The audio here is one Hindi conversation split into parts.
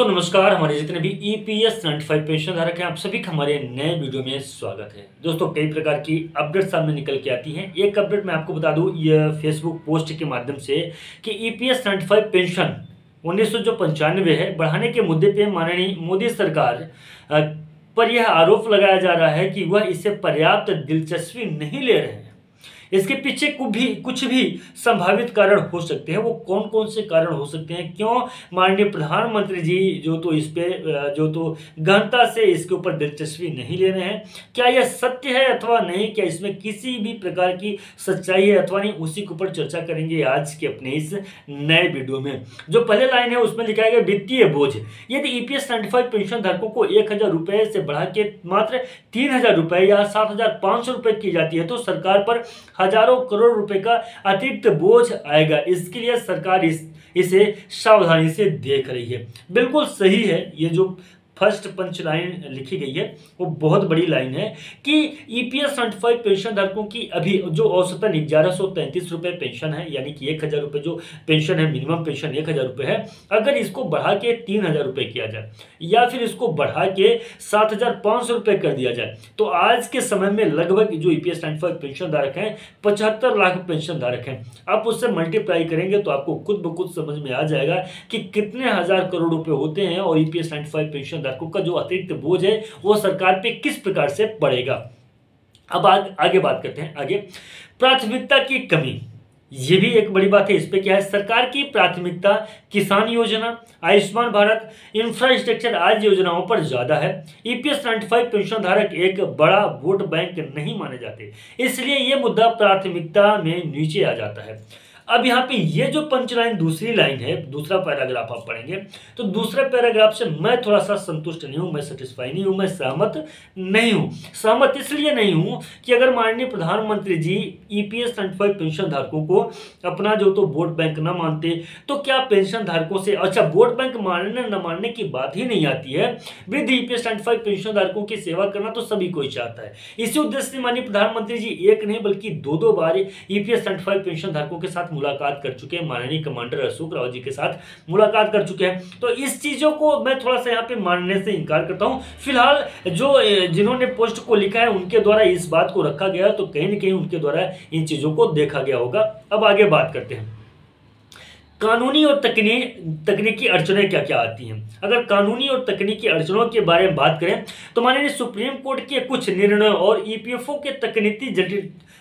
दोस्तों नमस्कार। हमारे जितने भी EPS 95 पेंशन धारक हैं, आप सभी का हमारे नए वीडियो में स्वागत है। दोस्तों कई प्रकार की अपडेट सामने निकल के आती हैं। एक अपडेट मैं आपको बता दूं, यह फेसबुक पोस्ट के माध्यम से कि EPS 95 पेंशन 1995 है बढ़ाने के मुद्दे पे माननीय मोदी सरकार पर यह आरोप लगाया जा रहा है कि वह इससे पर्याप्त दिलचस्पी नहीं ले रहे हैं। इसके पीछे कुछ भी संभावित कारण हो सकते हैं। वो कौन कौन से कारण हो सकते हैं, क्यों माननीय प्रधानमंत्री जी इस पे गहनता से इसके ऊपर दिलचस्पी नहीं ले रहे हैं, क्या यह सत्य है अथवा नहीं, क्या इसमें किसी भी प्रकार की सच्चाई है अथवा नहीं, उसी के ऊपर चर्चा करेंगे आज के अपने इस नए वीडियो में। जो पहले लाइन है उसमें लिखा है वित्तीय बोझ। यदि EPS 95 पेंशन धारकों को 1000 रुपए से बढ़ा के मात्र 3000 रुपए या 7500 रुपए की जाती है तो सरकार पर हजारों करोड़ रुपए का अतिरिक्त बोझ आएगा। इसके लिए सरकार इसे सावधानी से देख रही है। बिल्कुल सही है। ये जो फर्स्ट पंच लाइन लिखी गई है वो बहुत बड़ी लाइन है कि EPS 95 पेंशन धारकों की अभी जो औसतन 1133 रुपए पेंशन है, यानी कि 1000 रुपए जो पेंशन है, मिनिमम पेंशन 1000 रुपए है, अगर इसको बढ़ा के 3000 रुपए किया जाए या फिर इसको बढ़ा के 7500 रुपए कर दिया जाए तो आज के समय में लगभग जो EPS 95 पेंशन धारक हैं 75 लाख पेंशन धारक हैं। आप उससे मल्टीप्लाई करेंगे तो आपको खुद ब खुद समझ में आ जाएगा कि कितने हजार करोड़ रुपए होते हैं और EPS 95 पेंशन का जो अतिरिक्त बोझ है वो सरकार पे किस प्रकार से पड़ेगा। अब आगे बात करते हैं। आगे प्राथमिकता की कमी, ये भी एक बड़ी बात है। इस पे क्या है, सरकार की प्राथमिकता किसान योजना, आयुष्मान भारत, इंफ्रास्ट्रक्चर आदि योजनाओं पर ज्यादा है। EPS 95 पेंशन धारक एक बड़ा वोट बैंक नहीं माने जाते, इसलिए यह मुद्दा प्राथमिकता में नीचे आ जाता है। अब यहाँ पे ये जो पंच लाइन दूसरी लाइन है, दूसरा पैराग्राफ आप पढ़ेंगे तो दूसरे पैराग्राफ से मैं थोड़ा सा संतुष्ट नहीं हूं, मैं सेटिस्फाई नहीं हूं, मैं सहमत नहीं हूं। सहमत इसलिए नहीं हूं कि अगर माननीय प्रधानमंत्री जी EPS 95 पेंशन धारकों को अपना वोट बैंक ना मानते तो क्या पेंशन धारकों से, अच्छा वोट बैंक मानने न मानने की बात ही नहीं आती है। वृद्ध EPS 95 पेंशन धारकों की सेवा करना तो सभी कोई चाहता है। इसी उद्देश्य से माननीय प्रधानमंत्री जी एक नहीं बल्कि दो बार EPS 95 पेंशन धारकों के साथ मुलाकात कर चुके हैं। माननीय कमांडर अशोक रावत जी के साथ मुलाकात कर चुके हैं। तो इस चीजों को मैं थोड़ा सा यहाँ पे मानने से इनकार करता हूँ। फिलहाल जिन्होंने पोस्ट को लिखा है उनके द्वारा इस बात को रखा गया तो कहीं न कहीं उनके द्वारा इन चीजों को देखा गया होगा। अब आगे बात करते हैं। कानूनी और तकनीकी अड़चनें क्या क्या आती हैं। अगर कानूनी और तकनीकी अड़चनों के बारे में बात करें तो माननीय सुप्रीम कोर्ट के कुछ निर्णयों और EPFO के तकनीकी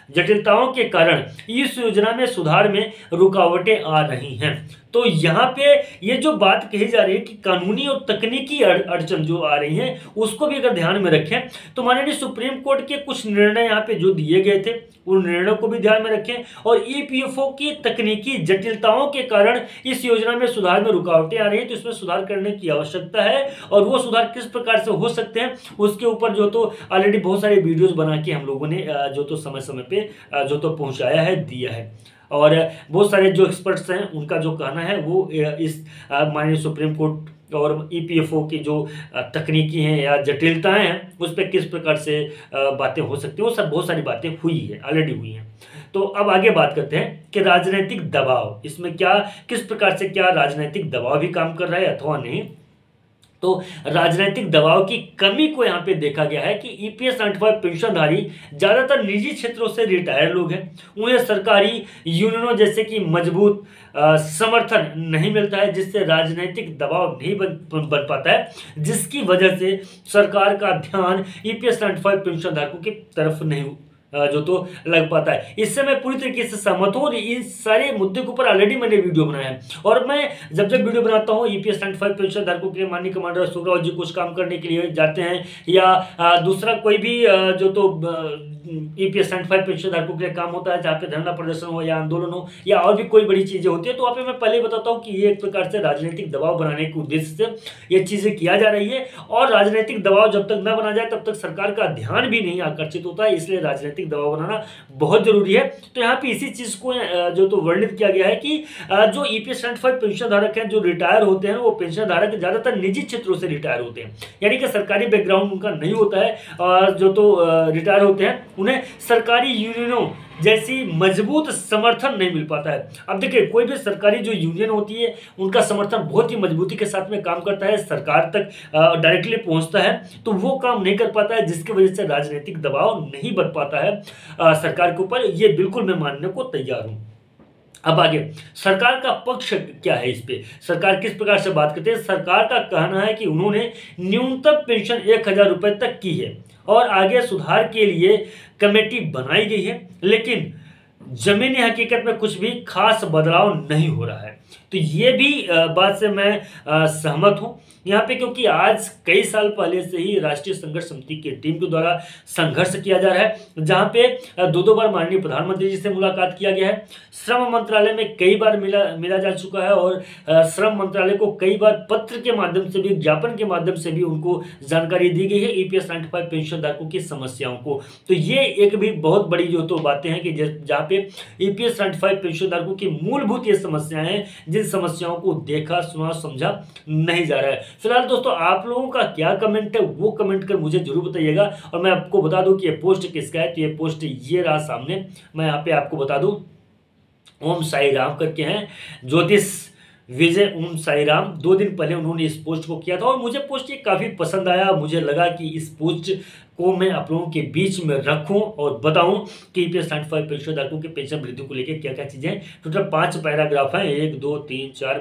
जटिलताओं के कारण इस योजना में सुधार में रुकावटें आ रही हैं। तो यहाँ पे ये जो बात कही जा रही है कि कानूनी और तकनीकी अड़चन जो आ रही है उसको भी अगर ध्यान में रखें तो माननीय सुप्रीम कोर्ट के कुछ निर्णय यहाँ पे जो दिए गए थे उन निर्णयों को भी ध्यान में रखें और EPFO की तकनीकी जटिलताओं के कारण इस योजना में सुधार में रुकावटें आ रही है तो इसमें सुधार करने की आवश्यकता है। और वो सुधार किस प्रकार से हो सकते हैं उसके ऊपर ऑलरेडी बहुत सारे वीडियोस बना के हम लोगों ने समय समय पे पहुंचाया है, दिया है। और बहुत सारे जो एक्सपर्ट्स हैं उनका जो कहना है वो इस माननीय सुप्रीम कोर्ट और EPFO की जो तकनीकी हैं या जटिलताएं हैं उस पर किस प्रकार से बातें हो सकती हैं, वो सब बहुत सारी बातें हुई है, ऑलरेडी हुई हैं। तो अब आगे बात करते हैं कि राजनीतिक दबाव, इसमें क्या किस प्रकार से क्या राजनीतिक दबाव भी काम कर रहा है अथवा नहीं। तो राजनीतिक दबाव की कमी को यहाँ पे देखा गया है कि EPS 95 पेंशनधारी ज्यादातर निजी क्षेत्रों से रिटायर लोग हैं। उन्हें सरकारी यूनियनों जैसे कि मजबूत समर्थन नहीं मिलता है, जिससे राजनीतिक दबाव नहीं बन पाता है, जिसकी वजह से सरकार का ध्यान EPS 95 पेंशनधारकों की तरफ नहीं लग पाता है। इससे मैं पूरी तरीके से सहमत हूँ और इस सारे मुद्दे के ऊपर ऑलरेडी मैंने वीडियो बनाया है। और मैं जब वीडियो बनाता हूँ EPS 95 पेंशन धारकों के लिए माननीय कमांडर अशोक रावत जी कुछ काम करने के लिए जाते हैं या दूसरा कोई भी EPS 95 पेंशन धारकों के लिए काम होता है, जहाँ पे धरना प्रदर्शन हो या आंदोलन हो या और भी कोई बड़ी चीजें होती है, तो वहाँ पे मैं पहले बताता हूँ कि ये एक प्रकार से राजनीतिक दबाव बनाने के उद्देश्य से ये चीजें किया जा रही है। और राजनीतिक दबाव जब तक न बना जाए तब तक सरकार का ध्यान भी नहीं आकर्षित होता है, इसलिए राजनीतिक दबाव बनाना बहुत जरूरी है। तो यहाँ पे इसी चीज को वर्णित किया गया है कि जो EPS 95 पेंशन धारक हैं जो रिटायर होते हैं वो पेंशन धारक ज्यादातर निजी क्षेत्रों से रिटायर होते हैं, यानी कि सरकारी बैकग्राउंड उनका नहीं होता है। और रिटायर होते हैं उन्हें सरकारी यूनियनों जैसी मजबूत समर्थन नहीं मिल पाता है। अब देखिए, कोई भी सरकारी जो यूनियन होती है उनका समर्थन बहुत ही मजबूती के साथ में काम करता है, सरकार तक डायरेक्टली पहुंचता है, तो वो काम नहीं कर पाता है, जिसकी वजह से राजनीतिक दबाव नहीं बन पाता है सरकार के ऊपर। ये बिल्कुल मैं मानने को तैयार हूं। अब आगे सरकार का पक्ष क्या है, इस पे सरकार किस प्रकार से बात करते हैं। सरकार का कहना है कि उन्होंने न्यूनतम पेंशन 1,000 रुपए तक की है और आगे सुधार के लिए कमेटी बनाई गई है, लेकिन जमीनी हकीकत में कुछ भी खास बदलाव नहीं हो रहा है। तो ये भी बात से मैं सहमत हूं यहाँ पे, क्योंकि आज कई साल पहले से ही राष्ट्रीय संघर्ष समिति की टीम के द्वारा संघर्ष किया जा रहा है, जहां पे दो दो बार माननीय प्रधानमंत्री जी से मुलाकात किया गया है। श्रम मंत्रालय में कई बार मिला जा चुका है और श्रम मंत्रालय को कई बार पत्र के माध्यम से भी, ज्ञापन के माध्यम से भी उनको जानकारी दी गई है ईपीएस 95 पेंशन धारकों की समस्याओं को। तो ये एक भी बहुत बड़ी जो तो बातें हैं कि जहाँ पे ईपीएस 95 पेंशन धारकों की मूलभूत ये समस्याएं हैं, जिन समस्याओं को देखा सुना समझा नहीं जा रहा है। फिलहाल दोस्तों, आप लोगों का क्या कमेंट है वो कमेंट कर मुझे जरूर बताइएगा। और मैं आपको बता दूं कि ये पोस्ट किसका है, तो ये पोस्ट ये रहा सामने, मैं यहाँ पे आपको बता दूं, ओम साई राम करके हैं, ज्योतिष विजय ओम साई राम। 2 दिन पहले उन्होंने इस पोस्ट को किया था और मुझे पोस्ट ये काफ़ी पसंद आया। मुझे लगा कि इस पोस्ट को मैं आप लोगों के बीच में रखूं और बताऊं कि ईपीएस 95 पेंशन धारकों के पेंशन वृद्धि को लेकर क्या क्या चीज़ें हैं। टोटल 5 पैराग्राफ हैं, 1 2 3 4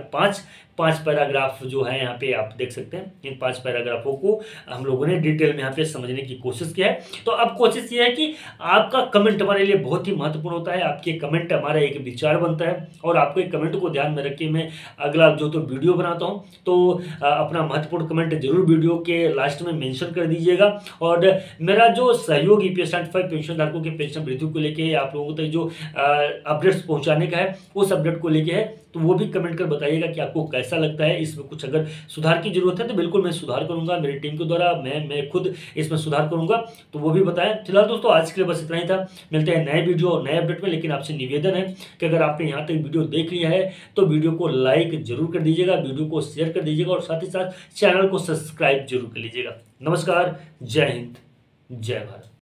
5 पैराग्राफ जो है यहाँ पे आप देख सकते हैं। इन 5 पैराग्राफों को हम लोगों ने डिटेल में यहाँ पे समझने की कोशिश की है। तो अब कोशिश ये है कि आपका कमेंट हमारे लिए बहुत ही महत्वपूर्ण होता है। आपके कमेंट हमारा एक विचार बनता है और आपके कमेंट को ध्यान में रख के मैं अगला जो तो वीडियो बनाता हूँ, तो अपना महत्वपूर्ण कमेंट जरूर वीडियो के लास्ट में मेंशन कर दीजिएगा। और मेरा जो सहयोग ईपीएस 95 पेंशन धारकों के पेंशन वृद्धि को लेके आप लोगों तक जो अपडेट्स पहुंचाने का है, उस अपडेट को लेके है, तो वो भी कमेंट कर बताइएगा कि आपको कैसा लगता है। इसमें कुछ अगर सुधार की जरूरत है तो बिल्कुल मैं सुधार करूंगा, मेरी टीम के द्वारा मैं खुद इसमें सुधार करूंगा, तो वो भी बताएं। फिलहाल दोस्तों, आज के लिए बस इतना ही था। मिलते हैं नए वीडियो और नए अपडेट में, लेकिन आपसे निवेदन है कि अगर आपने यहाँ तक वीडियो देख लिया है तो वीडियो को लाइक जरूर कर दीजिएगा, वीडियो को शेयर कर दीजिएगा और साथ ही साथ चैनल को सब्सक्राइब जरूर कर लीजिएगा। नमस्कार, जय हिंद, जय भारत।